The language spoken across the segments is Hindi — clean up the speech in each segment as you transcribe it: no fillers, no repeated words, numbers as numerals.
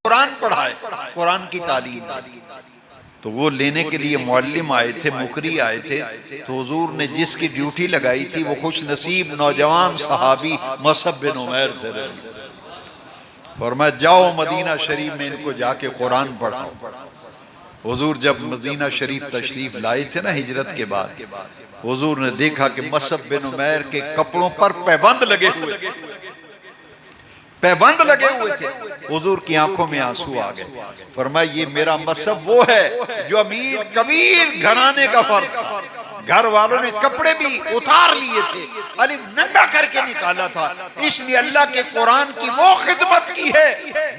कुरान पढ़ाए, कुरान की तालीम। तो वो लेने के लिए मुअल्लिम आए थे, मुकरी आए थे। तो हुजूर ने जिसकी ड्यूटी लगाई थी वो खुश नसीब नौजवान सहाबी मसअब बिन उमैर थे। और मैं जाओ मदीना शरीफ में इनको जाके कुरान पढ़ाओ। हुजूर जब मदीना शरीफ तशरीफ लाए थे ना हिजरत के बाद, हुजूर ने देखा कि मसअब बिन उमैर के कपड़ों पर पैबंद लगे हुए थे, पैबंद लगे हुए थे। हुजूर की आंखों में आंसू आ गए। फरमाया ये मेरा मसअब वो है जो अमीर कबीर घराने का फर्ज था। घर वालों ने कपड़े भी उतार लिए थे, अली नंगा करके निकाला था, इसलिए अल्लाह के कुरान की वो खिदमत की है।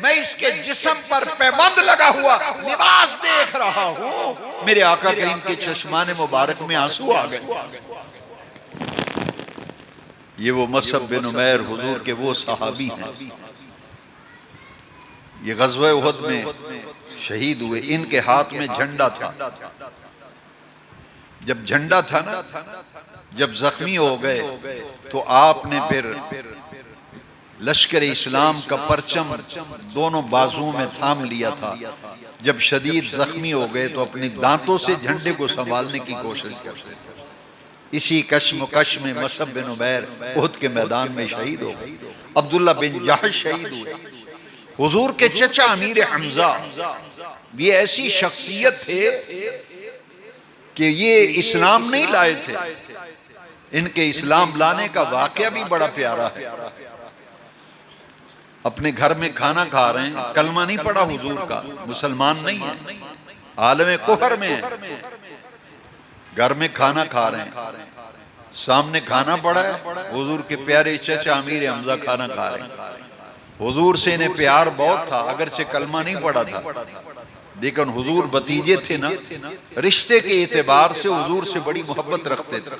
मैं इसके जिस्म पर पैबंद लगा हुआ लिबास देख रहा हूं। मेरे आका करीम के चश्माने मुबारक में आंसू आ गए। ये वो मसअब बिन उमैर हुजूर के वो सहाबी हैं। ये ग़ज़वा उहद में शहीद हुए। इनके हाथ में झंडा था। जब झंडा था ना, जब जख्मी हो गए तो आपने फिर लश्कर इस्लाम का परचम दोनों बाजुओं में थाम लिया था। जब शदीद जख्मी हो गए तो अपने दांतों से झंडे को संभालने की कोशिश करते थे। इसी कश्मकश में मसअब बिन उमैर उहद के मैदान में शहीद हो गए। अब्दुल्ला बिन जहश शहीद हुए। हुजूर के चचा अमीर हमजा ये ऐसी शख्सियत थे कि ये इस्लाम नहीं लाए थे। इनके इस्लाम लाने का वाकया भी बड़ा प्यारा है। अपने घर में खाना खा रहे हैं, कलमा नहीं पढ़ा हुजूर का, मुसलमान नहीं है, आलम कुफर में है। घर में खाना खा रहे हैं, सामने खाना पड़ा है, हुजूर के प्यारे चचा अमीर हमजा खाना खा रहे हैं। हुजूर से इन्हें प्यार बहुत था, अगर से कलमा नहीं पड़ा था, लेकिन हुजूर भतीजे थे ना, रिश्ते के एतबार से हुजूर से बड़ी मोहब्बत रखते थे।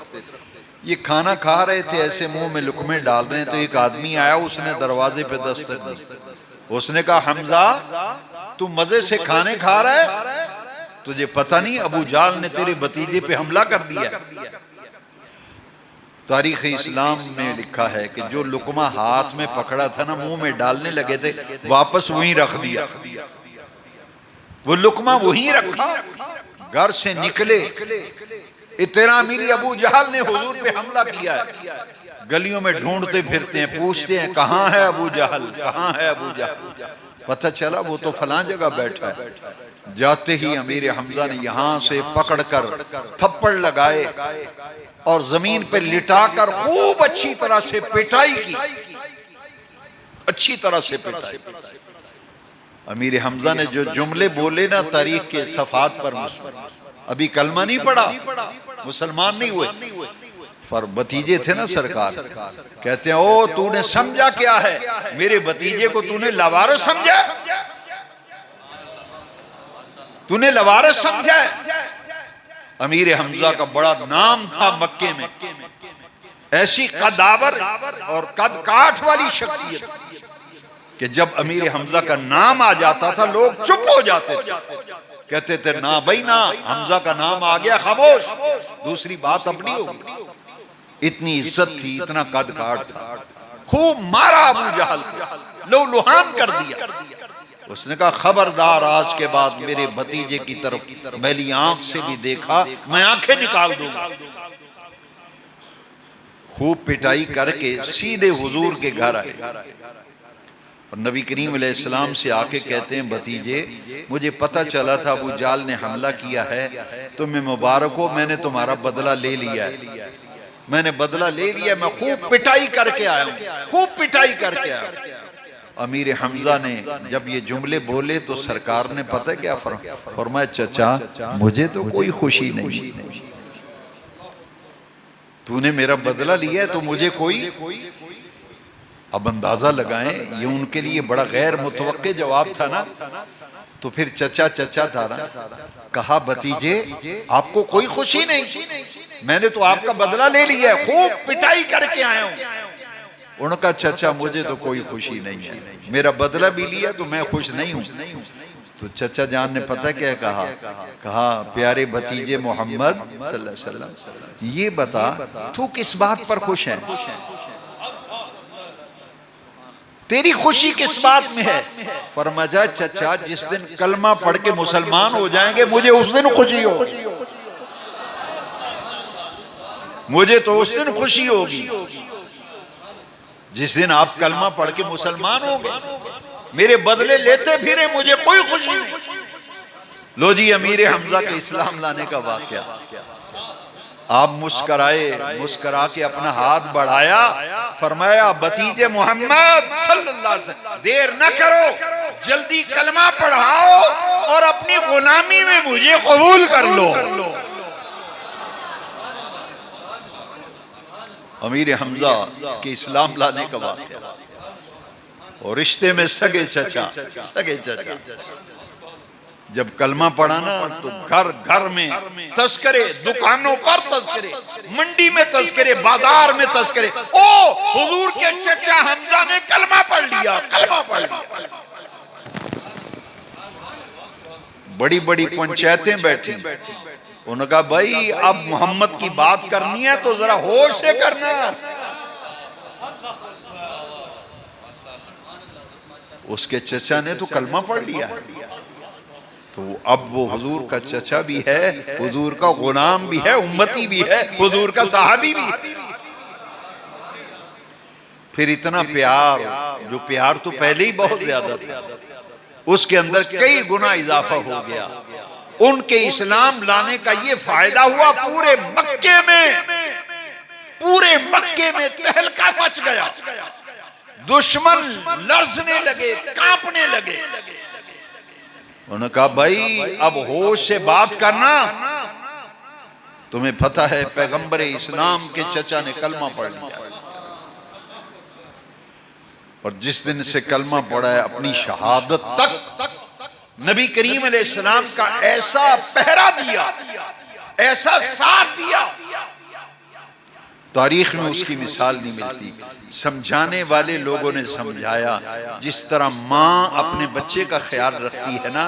ये खाना खा रहे थे, ऐसे मुंह में लुकमे डाल रहे हैं तो एक आदमी आया, उसने दरवाजे पे दस्तक दी। उसने कहा हमजा तू मजे से खाने खा रहा है, तुझे पता नहीं अबू जाल ने तेरे भतीजे पे हमला कर दिया। तारीख इस्लाम में लिखा है कि जो लुकमा हाथ में पकड़ा था ना, मुंह में डालने लगे थे, वापस वहीं रख दिया। वो लुकमा वहीं रखा, घर से निकले, इतना अमीर अबू जहल ने हुजूर पे हमला किया है। गलियों में ढूंढते फिरते हैं, पूछते हैं कहाँ है अबू जहल, कहाँ है अबू जहल। पता चला वो तो फलां जगह बैठा है। जाते ही अमीर हमजा ने यहां से पकड़कर थप्पड़ लगाए और जमीन पर लिटाकर खूब अच्छी तरह से पिटाई की, अच्छी तरह से पिटाई। अमीर हमजा ने जो जुमले बोले ना तारीख के सफात पर, अभी कलमा नहीं पड़ा, मुसलमान नहीं हुए, पर भतीजे थे ना सरकार, कहते हैं ओ तूने समझा क्या है, मेरे भतीजे को तूने लवारिस समझा, तूने लवारिस समझा है। अमीर हमजा का बड़ा नाम था मक्के में, ऐसी कदावर और कद काठ वाली शख्सियत कि जब अमीर हमजा का नाम आ जाता था लोग चुप हो जाते थे, कहते थे ना भाई ना, हमजा का नाम आ गया खामोश, दूसरी बात अपनी होगी। इतनी इज्जत थी, इतना कद काठ था। खूब मारा अबू जहल को, लो लुहान कर दिया। उसने कहा खबरदार, आज के बाद मेरे भतीजे की तरफ मैली आंख से भी देखा मैं आंखें निकाल दूंगा। खूब पिटाई करके सीधे हुजूर के घर आए और नबी करीम अलैहिस्सलाम से आके कहते हैं भतीजे मुझे पता चला था अबू जाल ने हमला किया है, तुम्हें मुबारक हो, मैंने तुम्हारा बदला ले लिया है, मैंने बदला ले लिया, मैं खूब पिटाई करके आया हूं, खूब पिटाई करके आया। अमीर हमजा ने जब ये जुमले बोले तो सरकार ने पता क्या फरमाया, चचा मुझे तो कोई खुशी नहीं, तूने मेरा बदला लिया है तो मुझे कोई। अब अंदाजा लगाएं, ये उनके लिए बड़ा गैर मुतवक्के जवाब था ना, तो फिर चचा चचा था ना, कहा भतीजे आपको कोई खुशी नहीं, मैंने तो आपका बदला ले लिया है, खूब पिटाई करके आया हूं। उनका चचा मुझे तो कोई खुशी नहीं है, मेरा बदला भी लिया तो मैं खुश नहीं हूं। तो चचा जान ने पता क्या कहा, कहा प्यारे भतीजे मोहम्मद सल्लल्लाहु अलैहि वसल्लम ये बता तू किस बात पर खुश है। तेरी खुशी किस बात में है? फरमाया चचा जिस दिन कलमा पढ़ के मुसलमान हो जाएंगे मुझे उस दिन खुशी होगी, मुझे तो उस दिन खुशी होगी जिस दिन आप कलमा पढ़ के मुसलमान हो गए। मेरे बदले लेते फिरे, मुझे कोई खुशी नहीं। लो जी, अमीर हमजा के इस्लाम लाने का वाकया। आप मुस्कराए, मुस्करा के अपना हाथ बढ़ाया, फरमाया भतीजे मोहम्मद सल्लल्लाहु अलैहि वसल्लम देर न करो, जल्दी कलमा पढ़ाओ और अपनी गुलामी में मुझे कबूल कर लो। अमीर हमजा के इस्लाम लाने का वाकया। और रिश्ते में सगे चचा, सगे चचा जब कलमा पढ़ा ना तो घर घर में तस्करे, दुकानों पर तस्करे, मंडी में तस्करे, बाजार में तस्करे। ओ हुजूर के चचा हमजा ने कलमा पढ़ लिया, कलमा पढ़ लिया। बड़ी बड़ी पंचायतें बैठी, उन्होंने कहा भाई अब मोहम्मद की बात करनी है तो जरा होश से करना। उसके चचा ने तो कलमा पढ़ लिया, तो अब वो हुजूर का चचा भी है, हुजूर का गुलाम भी है, उम्मती भी है, हुजूर का सहाबी भी है। फिर इतना प्यार, जो प्यार तो पहले ही बहुत ज्यादा था, उसके अंदर कई गुना इजाफा हो गया। उनके इस्लाम लाने का ये फायदा हुआ, पूरे मक्के में तहलका मच गया, दुश्मन लरजने लगे, कांपने लगे। उन्होंने कहा भाई अब होश से बात करना, तुम्हें पता है पैगंबर इस्लाम के चचा ने कलमा पढ़ लिया, और जिस दिन से कलमा पढ़ा है अपनी शहादत तक नबी करीम अलैहिस्सलाम का ऐसा पहरा दिया, ऐसा साथ दिया, तारीख में उसकी मिसाल नहीं मिलती। समझाने वाले लोगों ने समझाया, जिस तरह माँ अपने बच्चे का ख्याल रखती है ना,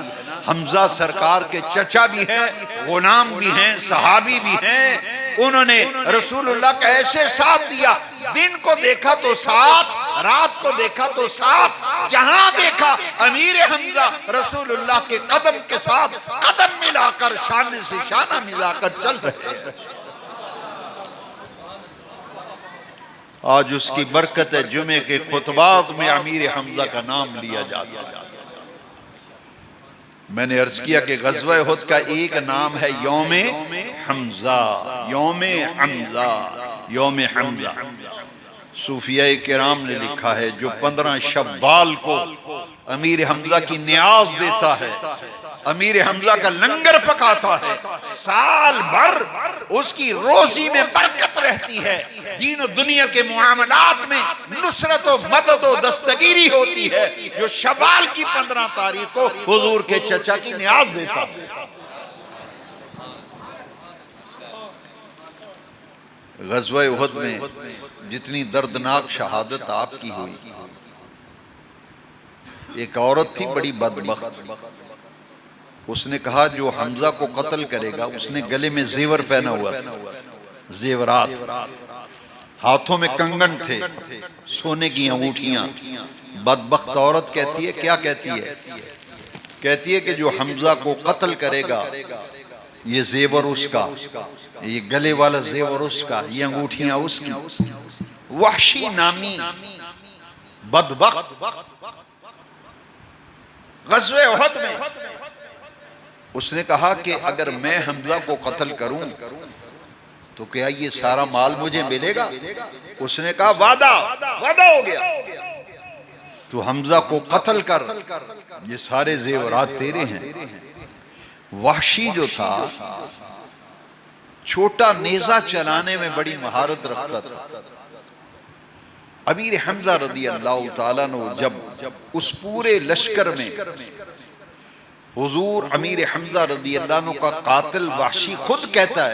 हमजा सरकार के चचा भी हैं, गुलाम भी हैं, सहाबी भी हैं। उन्होंने रसूलुल्लाह का ऐसे साथ दिया, दिन को देखा तो साथ, रात को देखा तो साथ, जहां देखा अमीर हमजा रसूलुल्लाह के कदम के साथ कदम मिलाकर, शान से शाना मिलाकर चल रहे हैं। आज उसकी बरकत है, जुमे के खुतबात में अमीर हमजा का नाम लिया जाता है। मैंने अर्ज किया कि ग़ज़वा उहद का एक नाम है यौमे हमजा, यौमे हमजा, यौमे हमजा। सूफिया किराम ने लिखा है जो 15 शव्वाल को अमीर हमजा की न्याज देता है, अमीर हमजा का लंगर पकाता है, साल भर उसकी रोजी में बरकत रहती है, दीन और दुनिया के मुआमलात में नुसरत और मदद और दस्तगीरी होती है, जो शव्वाल की 15 तारीख को हुजूर के चचा की न्याज देता है। ग़ज़वा उहद में जितनी दर्दनाक शहादत आपकी हुई, एक औरत थी बड़ी बदबख्त, उसने कहा जो हमजा को कत्ल करेगा, उसने गले में जेवर पहना हुआ था, जेवरात, हाथों में कंगन थे, सोने की अंगूठियां। बदबख्त औरत कहती है, क्या कहती है? कहती है कि जो हमजा को कत्ल करेगा, ये जेवर उसका, ये गले वाला जेवर उसका, ये अंगूठियां उसकी। वहशी नामी बदबख्त ग़ज़वा उहद में उसने कहा कि अगर मैं हमजा को कत्ल करूं तो क्या ये सारा माल मुझे मिलेगा? उसने कहा वादा, वादा हो गया, तो हमजा को कत्ल कर, ये सारे जेवरात तेरे हैं। वहशी जो था छोटा नेजा चलाने में बड़ी महारत रखता था। अमीर हमजा रदी अल्लाह ताला अन्हु जब उस पूरे लश्कर में हुजूर अमीर हमजा रदी अल्लाह अन्हु का कातिल वहशी खुद कहता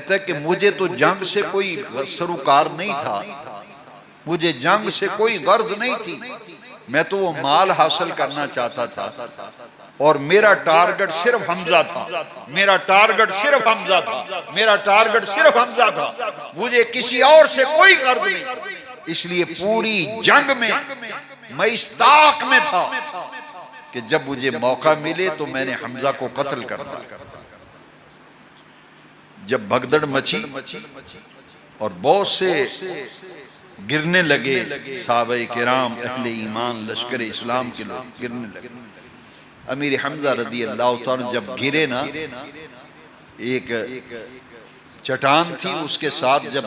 है कि मुझे तो जंग से कोई सरोकार नहीं था, मुझे जंग से कोई गर्ज नहीं थी, मैं तो वो माल हासिल करना चाहता था और मेरा टारगेट सिर्फ हमजा था, मेरा टारगेट सिर्फ हमजा था, मेरा टारगेट सिर्फ हमजा था, मुझे किसी और से कोई गर्ज नहीं। इसलिए पूरी जंग में मैं इस ताक में था कि जब मुझे मौका मिले तो मैंने हमजा को कत्ल कर दिया। जब भगदड़ मची और बहुत से गिरने लगे साहबे किराम अहले ईमान लश्कर इस्लाम के लोग गिरने लगे। अमीर हमजा रदी अल्लाह तआला जब गिरे ना, एक चट्टान थी उसके साथ जब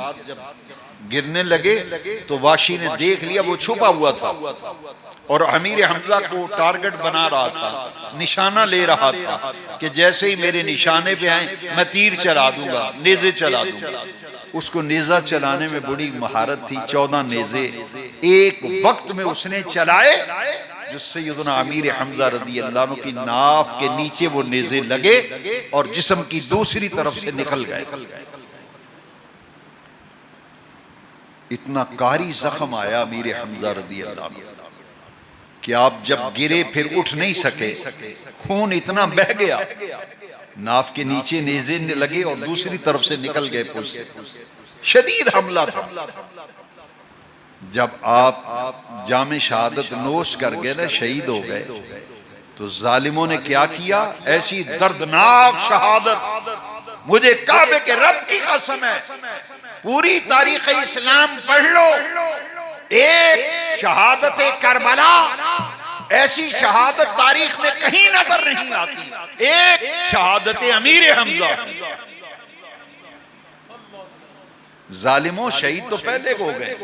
गिरने लगे तो वाशी ने देख लिया, वो छुपा हुआ था और अमीर हमजा को टारगेट बना रहा था, निशाना ले रहा था कि जैसे ही मेरे निशाने पे आए मैं तीर चला दूंगा, नेज़े चला दूंगा। उसको नेज़ा चलाने में बड़ी महारत थी। 14 नेज़े एक वक्त में उसने चलाए, जो सैयदना अमीर हमजा रदी अल्लाह अन्हु की नाफ के नीचे वो नेज़े लगे और जिस्म की दूसरी तरफ से निकल गए। इतना कारी जख्म आया अमीर हमजा रदी अल्लाह अन्हु कि आप जब गिरे फिर उठ नहीं सके, खून इतना बह गया, नाफ के नीचे नेज़े लगे और दूसरी तरफ से निकल गए। पुश शदीद हमला था। जब आप जामे शहादत नोश कर गए ना, शहीद हो गए, तो जालिमों ने क्या किया, ऐसी दर्दनाक शहादत, मुझे काबे के रब की कसम है, पूरी तारीख इस्लाम पढ़ लो, एक शहादत करबला ऐसी शहादत तारीख में कहीं नजर नहीं आती, एक शहादत अमीर हमजा। जालिमों शहीद तो पहले हो गए,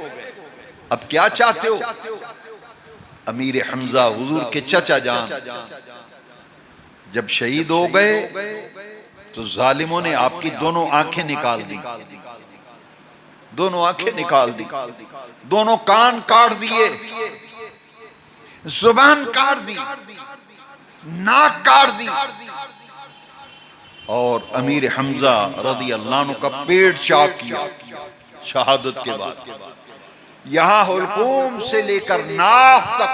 अब क्या चाहते हो? अमीर हमजा हुजूर के चचा जान जब शहीद हो गए तो जालिमों ने आपकी दोनों आंखें निकाल दी, दोनों आंखें निकाल दी, दोनों कान काट दिए, जुबान काट दी, नाक काट दी और अमीर हमजा रदी अल्लाह अन्हु का पेट चाक किया। शहादत के बाद यहां हुल्कूम से लेकर नाक तक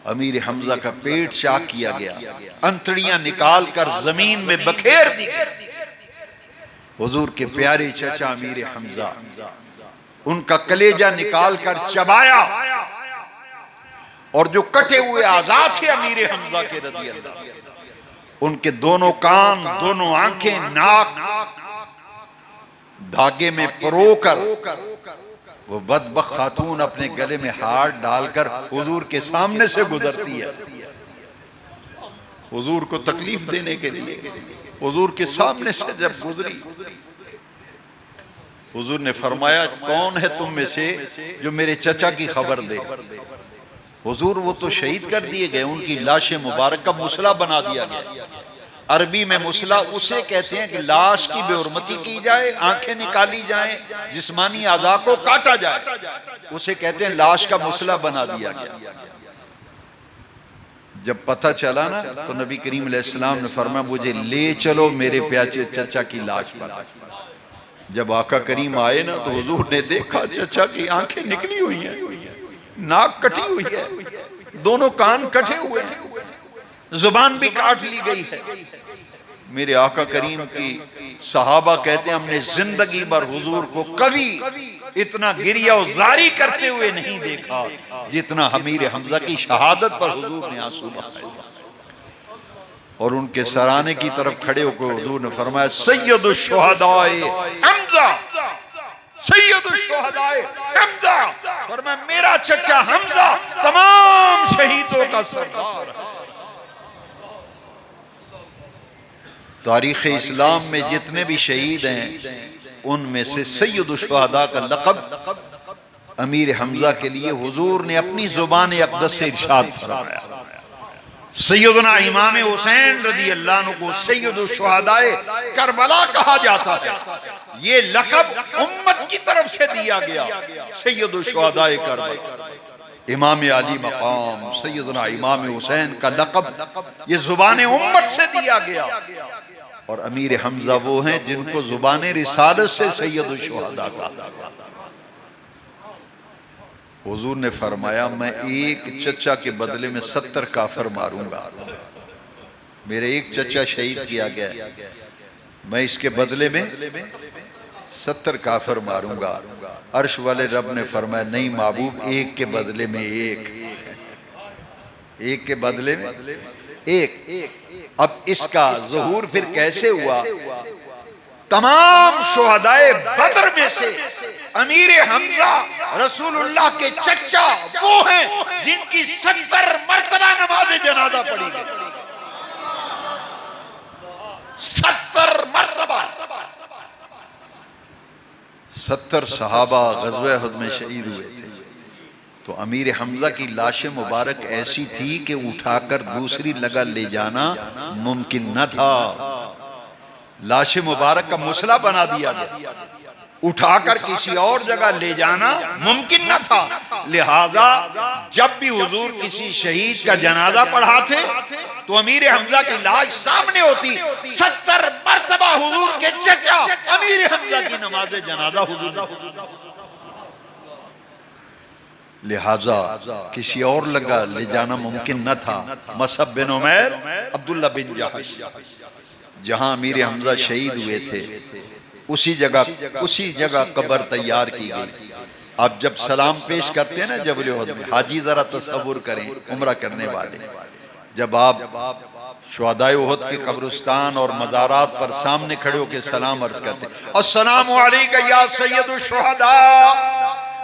अमीर हमजा का पेट चाक किया गया, अंतड़ियां निकाल कर जमीन में बखेर दी। हुजूर के प्यारे चचा अमीर हमजा, उनका कलेजा निकाल कर चबाया और जो कटे हुए आजाद थे अमीर हमजा के रदी अल्लाह, उनके दोनों कान, दोनों आंखें, नाक धागे में परोकर वो बदबख्त खातून अपने गले में हाथ डालकर हुजूर के सामने से गुजरती है, हुजूर को तकलीफ देने के लिए। हुजूर के सामने से जब गुजरी, हुजूर ने फरमाया, कौन है तुम में से जो मेरे चचा की खबर दे? हुजूर वो तो शहीद कर दिए गए, उनकी लाश मुबारक का मुसला बना दिया गया। अरबी में मुसला उसे कहते हैं कि लाश की बेहुरमती की जाए, आंखें निकाली जाएं, जिस्मानी आज़ा को काटा जाए, उसे कहते हैं लाश का मुसला बना दिया गया। जब पता चला ना तो नबी करीम अलैहिस्सलाम ने फरमाया, मुझे ले चलो मेरे प्यारे चचा की लाश पर। जब आका करीम आए ना तो हुजूर ने देखा चचा की आंखें निकली हुई हैं, नाक कटी हुई है, दोनों कान कटे हुए हैं, जुबान भी काट ली गई है। मेरे आका करीम की सहाबा कहते हैं, हमने जिंदगी भर हुजूर को कभी इतना गिरिया जारी करते हुए नहीं देखा जितना अमीर हमजा की शहादत पर हुजूर ने आंसू बहाए थे। और उनके सराने की तरफ खड़े होकर हुजूर ने फरमाया, सैयदुश शुहदाए हमजा, सैयदुश शुहदाए हमजा। फरमाया, मेरा चचा हमजा तमाम शहीदों का सरदार है। तारीख़ इस्लाम में जितने भी शहीद हैं उनमें से सैयदुश शुहदा का लक़ब अमीर हमजा के लिए हुजूर ने अपनी ज़ुबान अक़दस से इरशाद फरमाया। सैयदना इमाम हुसैन रदी अल्लाह अन्हु को सैयदुश शुहदाए करबला कहा जाता है। ये लक़ब उम्मत की तरफ से दिया गया, सैयदुश शुहदाए करबला। इमाम आली मकाम सैयदना इमाम हुसैन का लक़ब ये ज़ुबान उम्मत से दिया गया। और अमीर हमजा वो हैं जिनको ज़ुबान रिसालत से सैयदुश शुहदा कहा। हुजूर ने फरमाया, मैं एक चचा के बदले में 70 काफिर मारूंगा। मेरे एक चचा शहीद किया गया, मैं इसके बदले में 70 काफिर मारूंगा। अर्श वाले रब ने फरमाया नहीं महबूब, एक के बदले में एक के बदले में एक। अब इसका ज़ुहूर फिर कैसे हुआ? तमाम शुहदाए बदर में से अमीर हमजा रसूलुल्लाह के चचा वो हैं जिनकी 70 मर्तबा नमाज जनाजा पढ़ी गई। 70 मर्तबा। 70 सहाबा ग़ज़वे उहद में शहीद हुए थे। तो अमीर हमजा की लाश मुबारक ऐसी थी कि उठाकर दूसरी जगह ले जाना मुमकिन न था। लाश मुबारक का मुसला बना दिया गया, उठाकर किसी और जगह ले जाना मुमकिन न था। लिहाजा जब भी हुजूर किसी शहीद का जनाजा पढ़ाते तो अमीर हमजा की लाश सामने होती। 70 मर्तबा हुजूर के चचा अमीर हमजा की नमाज जनाजा हुजूर। लिहाजा किसी और लगा ले जाना मुमकिन न था। मसअब बिन उमैर, अब्दुल्ला बिन जहश, जहां अमीर हमजा शहीद हुए थे उसी जगह कब्र तैयार की गई। आप जब सलाम पेश करते हैं ना जबल उहद में, हाजी जरा तसव्वुर करें उम्रा करने वाले, जब आप शुहदाए उहद के कब्रिस्तान और मज़ारात पर सामने खड़े होकर सलाम अर्ज करते, अस्सलामु अलैका या सय्यदुश शुहदा,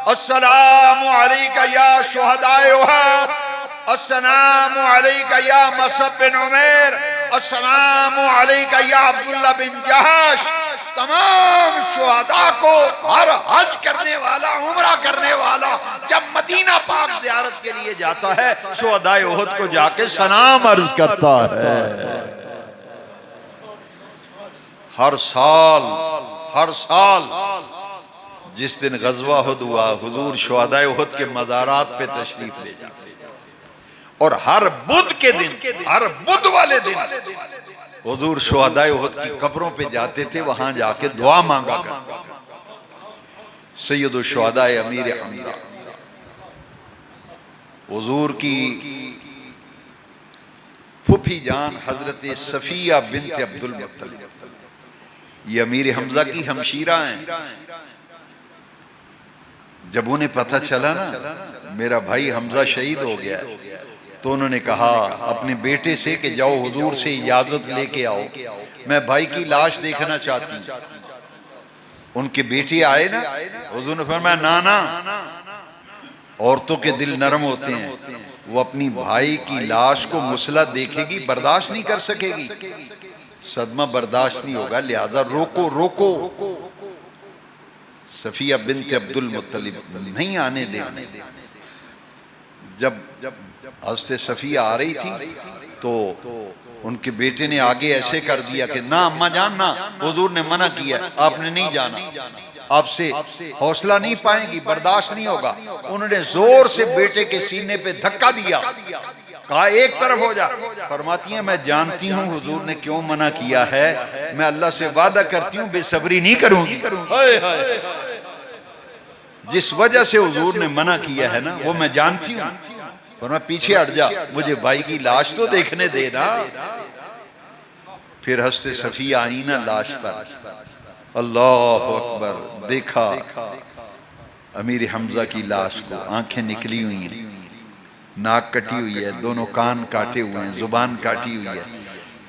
अस्सलामु अलैका या शुहदाए उहद, अस्सलामु अलैका या मसअब बिन उमैर, अस्सलामु अलैका या अब्दुल्ला बिन जहश। तमाम शुहदा को हर हज करने वाला, उम्रा करने वाला जब मदीना पाक ज़ियारत के लिए जाता है, शुहदाए उहद को जाके सलाम अर्ज करता है। हर साल जिस दिन ग़ज़वा उहद हुआ, हुजूर शुहदाए उहद के मज़ारात पे तशरीफ ले जाते और हर बुध के दिन, हर बुध वाले दिन हुजूर शुहदाए उहद की कब्रों पे जाते थे, वहां जाके दुआ मांगा करते थे। सैयदुश शुहदाए अमीर हमजा हुजूर की फूफी जान हजरत सफिया बिन्त अब्दुल मुत्तलिब, ये अमीर हमजा की हमशीरा हैं। जब उन्हें पता चला ना मेरा भाई हमजा शहीद हो गया, तो उन्होंने कहा अपने बेटे से कि जाओ हुजूर से इजाजत लेके आओ, मैं भाई की लाश देखना चाहती हूँ। उनके बेटे आए ना, हुजूर ने फरमाया ना, औरतों के दिल नरम होते हैं, वो अपनी भाई की लाश को मुसला देखेगी, बर्दाश्त नहीं कर सकेगी, सदमा बर्दाश्त नहीं होगा, लिहाजा रोको। सफिया बिन्त अब्दुल मुत्तलिब नहीं आने देने। जब हज़रत सफिया आ रही थी तो उनके बेटे ने आगे ऐसे कर दिया कि ना अम्मा जान ना, हुजूर ने मना किया, आपने नहीं जाना, आपसे हौसला नहीं पाएंगी, बर्दाश्त नहीं होगा। उन्होंने जोर से बेटे के सीने पे धक्का दिया, कहा एक तरफ हो जा। फरमाती है मैं जानती हूँ हुजूर ने क्यों मना किया है, मैं अल्लाह से वादा करती हूँ बेसब्री नहीं करूंगी। जिस वजह से हुजूर ने मना किया है ना वो मैं जानती हूँ। फरमाया पीछे हट जा, मुझे भाई की लाश तो देखने देना। फिर हज़रत सफिया आई ना लाश पर, अल्लाह अकबर, देखा अमीर हमजा की लाश को, आंखें निकली हुई हैं, नाक कटी हुई है, दोनों कान काटे हुए हैं, जुबान काटी हुई है,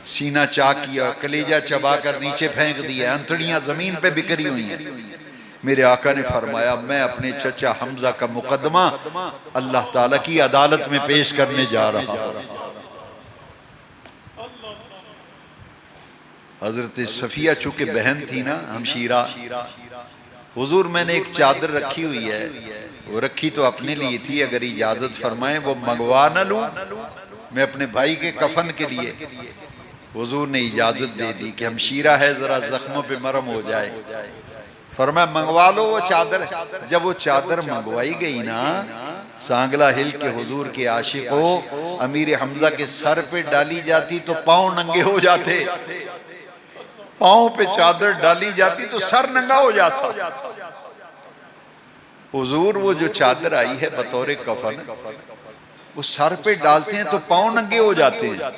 सीना चाक किया, कलेजा चबा कर नीचे फेंक दिया, अंतड़ियां जमीन पे बिखरी हुई हैं। मेरे आका ने फरमाया मैं अपने चचा हमजा का मुकदमा अल्लाह ताला की अदालत में पेश करने जा रहा हूं। हजरत सफिया चूंकि बहन थी ना हमशीरा, हुजूर मैंने एक चादर रखी हुई है, वो रखी तो अपने लिए थी, अगर इजाजत फरमाएं वो मंगवा न लूं मैं अपने भाई के कफन के लिए। हुजूर ने इजाजत दे दी कि हमशीरा है, जरा जख्मों पे मरहम हो जाए। फरमाया मंगवा लो वो चादर। जब वो चादर मंगवाई गई ना, सांगला हिल के हुजूर के आशिकों, अमीर हमजा के सर पे डाली जाती तो पांव नंगे हो जाते, पांव पे चादर डाली जाती तो सर नंगा हो जाता। हुजूर वो जो चादर आई है बतौर कफन, वो सर पे डालते हैं तो पांव नंगे हो जाते हैं,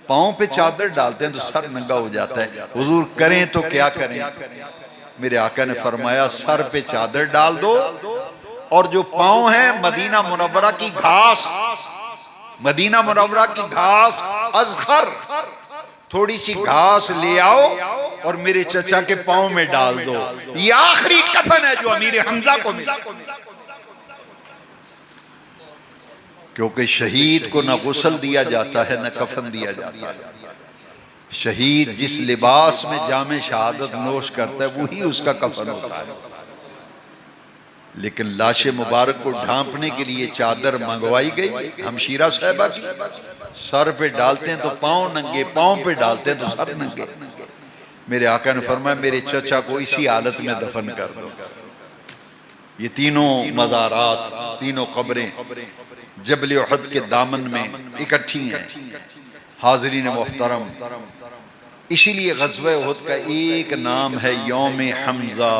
पांव पे चादर डालते हैं तो सर नंगा हो जाता है। हुजूर करें तो क्या करें, मेरे आका ने फरमाया सर पे चादर डाल दो और जो पांव है मदीना मुनव्वरा की घास, मदीना मुनव्वरा की घास अज़खर, थोड़ी सी घास ले आओ और मेरे चचा के पांव में डाल दो। ये आखिरी कफन है जो अमीर हमजा को मिला, क्योंकि शहीद को न गुस्ल दिया जाता है न कफन दिया जाता है। शहीद जिस लिबास में जामे शहादत नोश करता है वही उसका कफन होता है। लेकिन लाशे मुबारक को ढांपने के लिए चादर मंगवाई गई हमशीरा साहबा की, सर पे डालते हैं तो पांव नंगे, पांव पे डालते हैं तो सर नंगे। मेरे आका ने फरमाया मेरे चचा को इसी हालत में दफन कर दो। ये तीनों मज़ारात, तीनों कब्रें जबल उहद के दामन में इकट्ठी हैं। हाज़रीन मोहतरम, इसीलिए ग़ज़वा उहद का एक नाम है यौम हमज़ा।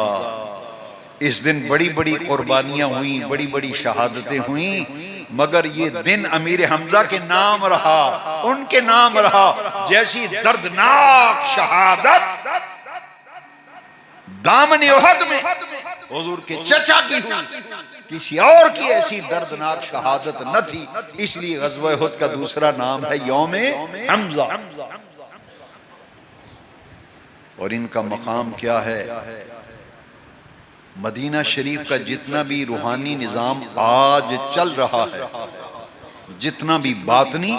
इस दिन बड़ी बड़ी कुर्बानियां हुई, बड़ी बड़ी शहादतें हुई, मगर ये दिन अमीर हमजा के नाम रहा, उनके नाम रहा। जैसी दर्दनाक शहादत दामन उहद में हुजूर के चचा की हुई, किसी और की ऐसी दर्दनाक शहादत न थी। इसलिए ग़ज़वा उहद का दूसरा नाम है यौम हमजा। और इनका मकाम क्या है? मदीना शरीफ का जितना भी रूहानी निज़ाम आज चल रहा है, जितना भी बातनी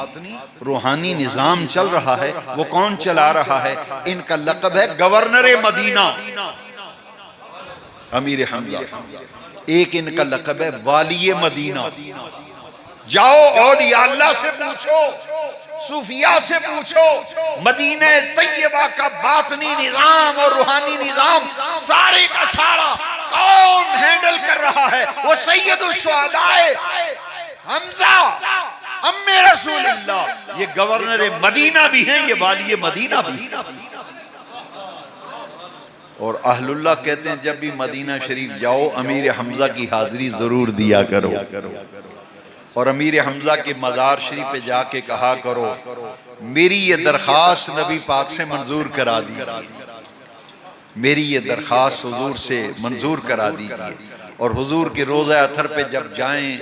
रूहानी निज़ाम चल रहा है, वो कौन चला रहा है? इनका लक़ब है गवर्नर मदीना, अमीर हमजा। एक इनका लक़ब है वाली मदीना। जाओ औलिया अल्लाह से पूछो, सूफिया से पूछो, मदीना तैयबा का बातनी निज़ाम और रूहानी निज़ाम सारे का सारा कौन हैंडल कर रहा है? वो सैयदुल शुहदाए हमजा अम्मे रसूलुल्लाह। ये गवर्नर मदीना भी हैं, ये वाली मदीना भी। और अहलुल्लाह कहते हैं जब भी मदीना शरीफ जाओ अमीर हमजा की हाजिरी जरूर दिया करो, और अमीर हमजा के मज़ार शरीफ पे जाके कहा करो मेरी ये दरख्वास्त नबी पाक से मंजूर करा दीजिए, मेरी ये दरख्वास्त हुजूर से मंजूर करा दीजिए। और हुजूर के रोज़ा अतर पे जब जाएं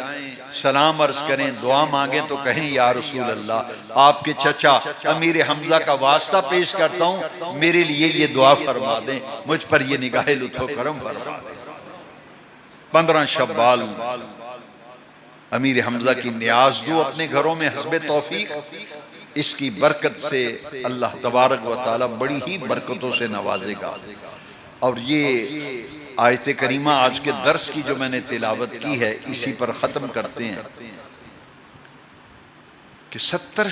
सलाम अर्ज करें, दुआ मांगे तो कहें या रसूल अल्लाह आपके चचा अमीर हमजा का वास्ता पेश करता हूँ, मेरे लिए ये दुआ फरमा दें, मुझ पर ये निगाह लुत्फ़ो करम फरमा दें। 15 शव्वाल अमीर हमजा की नियाज दो अपने घरों में हस्बे तौफीक। इसकी बरकत से अल्लाह तबारक व तआला बड़ी ही बरकतों से नवाजेगा। और ये आयत करीमा आज के दर्स की जो मैंने तिलावत की है इसी पर ख़त्म करते हैं कि 70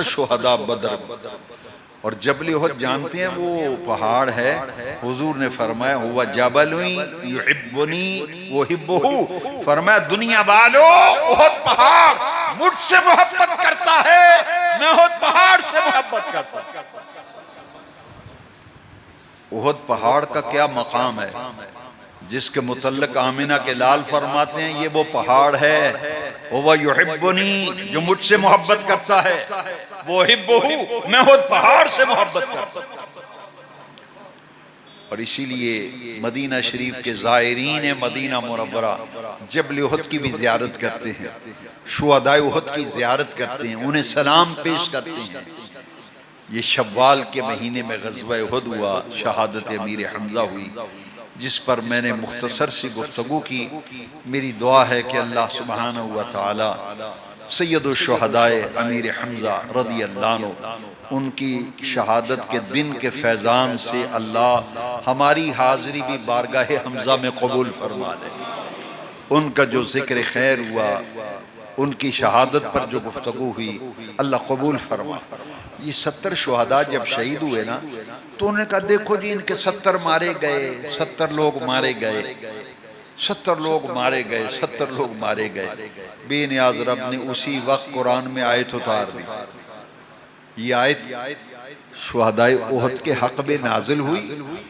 शुहदा बदर। और जबल उहद जानते हैं वो पहाड़ है, हुजूर ने फरमाया हुआ जबलुन युहिब्बुनी व उहिब्बुहु, फरमाया दुनिया वालों उहद पहाड़ मुझसे मोहब्बत करता है, मैं उहद पहाड़ से मोहब्बत करता हूं। उहद पहाड़ का क्या मकाम है जिसके मुतल्लिक आमिना के लाल फरमाते हैं ये वो पहाड़ है, वह युहिब्बुनी जो मुझसे मोहब्बत करता है, वो हिब्बुहु मैं उहद पहाड़ से मोहब्बत करता हूं। और इसीलिए मदीना शरीफ के ज़ायरीन मदीना मुनव्वरा जबल उहद की भी ज़ियारत करते हैं, शुहदाए उहद की ज़ियारत करते हैं, उन्हें सलाम पेश करते हैं। ये शव्वाल के महीने में ग़ज़वा उहद हुआ, शहादत अमीर हमजा हुई, जिस पर मैंने मुख्तसर सी गुफ्तगू की। मेरी दुआ है कि अल्लाह सुब्हानहू व तआला सैयदुल शुहदाए अमीर हमजा रज़ियल्लाहु अन्हु उनकी शहादत के दिन के फैज़ान से अल्लाह हमारी हाज़िरी भी बारगाह हमजा में कबूल फरमा ले। उनका जो ज़िक्र खैर हुआ, उनकी शहादत पर जो गुफ्तगू हुई, अल्लाह कबूल फरमा। ये 70 शुहदा जब शहीद हुए ना तो उन्होंने कहा देखो जी इनके 70 मारे गए, 70 लोग मारे गए, 70 लोग मारे गए, 70 लोग मारे गए। बेनियाज रब ने उसी वक्त कुरान में आयत उतार दी। ये आयत शुहदाए उहद के हक में नाजिल हुई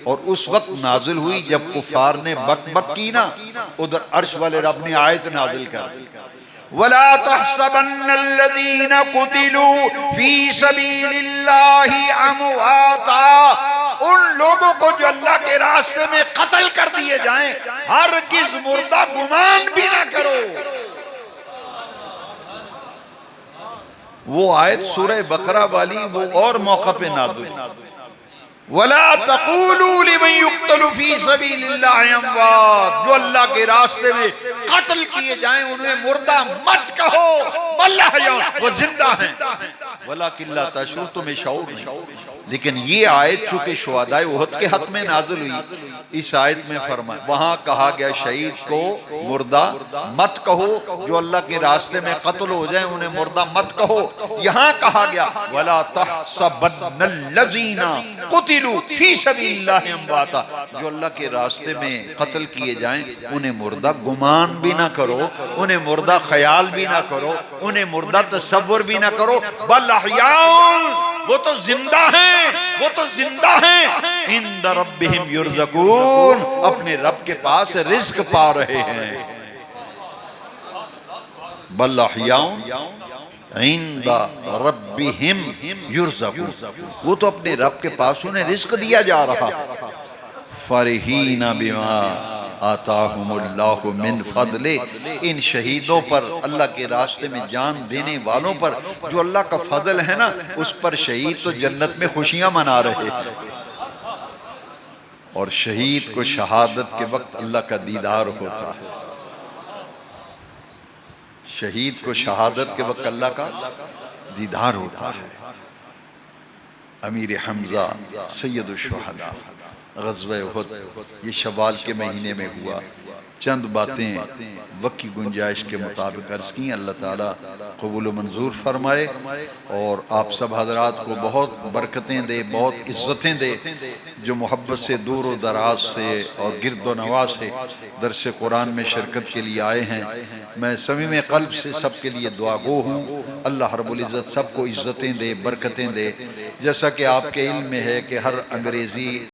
और उस वक्त नाजिल हुई जब कुफार ने बक बक की ना, उधर अर्श वाले रब ने आयत नाजिल कर दी वला तहसबन्नल्लज़ीना कुतिलू फी सबीलिल्लाहि अमवाता उन लोगों को जो अल्लाह के रास्ते में कत्ल कर दिए जाएं, हरगिज़ मुर्दा गुमान भी ना करो। वो आयत सूरह बकरा वाली वो और मौका पे नाज़िल, वला तक़ूलू लिमन युक़्तलु फ़ी सबीलिल्लाहि अमवात, जो अल्लाह के रास्ते में कत्ल किए जाएं उन्हें मुर्दा मत कहो, बल अहया, वो जिंदा हैं, वलाकिन ला तशऊरून, तुम्हें शऊर नहीं। लेकिन ये आयत चूंकि शुहदाए उहद के हक में नाज़िल हुई, इस आयत में फरमाया, वहां कहा गया शहीद को मुर्दा मत कहो, जो अल्लाह के रास्ते में कत्ल हो जाए उन्हें मुर्दा मत कहो। यहां कहा गया वला तहसबन्नल्लज़ीना कुतिलू फी सबीलिल्लाहि अमवाता, जो अल्लाह के रास्ते में कत्ल किए जाएं उन्हें मुर्दा गुमान भी ना करो, उन्हें मुर्दा ख्याल भी ना करो, उन्हें मुर्दा तसव्वुर भी ना करो, बल अहयाउन, वो तो जिंदा हैं, वो तो जिंदा हैं, इंद रब्बिहिम युरज़कून, अपने रब के पास रिज़्क पा रहे हैं। बल अहयाउन इंद रब्बिहिम युरज़कून, वो तो अपने रब के पास उन्हें रिज़्क दिया जा रहा। फरहीना बिमा आताहुमुल्लाहु मिन फदले, इन शहीदों पर, अल्लाह के रास्ते में जान देने वालों पर जो अल्लाह का फजल है ना, उस पर शहीद तो जन्नत में खुशियां मना रहे हैं। और शहीद को शहादत के वक्त अल्लाह का दीदार होता है, शहीद को शहादत के वक्त अल्लाह का दीदार होता है। अमीर हमजा सैयदुश शुहदा ग़ज़वा उहद, ये शवाल के महीने में हुआ। चंद बातें वक्त की गुंजाइश के मुताबिक अर्ज़ की, अल्लाह ताला कबूल मंजूर फरमाए और आप सब हज़रात को बहुत बरकतें दे, बहुत इज़्ज़तें दे, जो मोहब्बत से दूर व दराज से और गिरद व नवाज से दरस कुरान में शिरकत के लिए आए हैं। मैं समीम क़ल्ब से सबके लिए दुआ गो हूँ, अल्लाह रब्बुल इज़्ज़त सबको इज़्ज़तें दे, बरकतें दे। जैसा कि आपके इल्म में है कि हर अंग्रेज़ी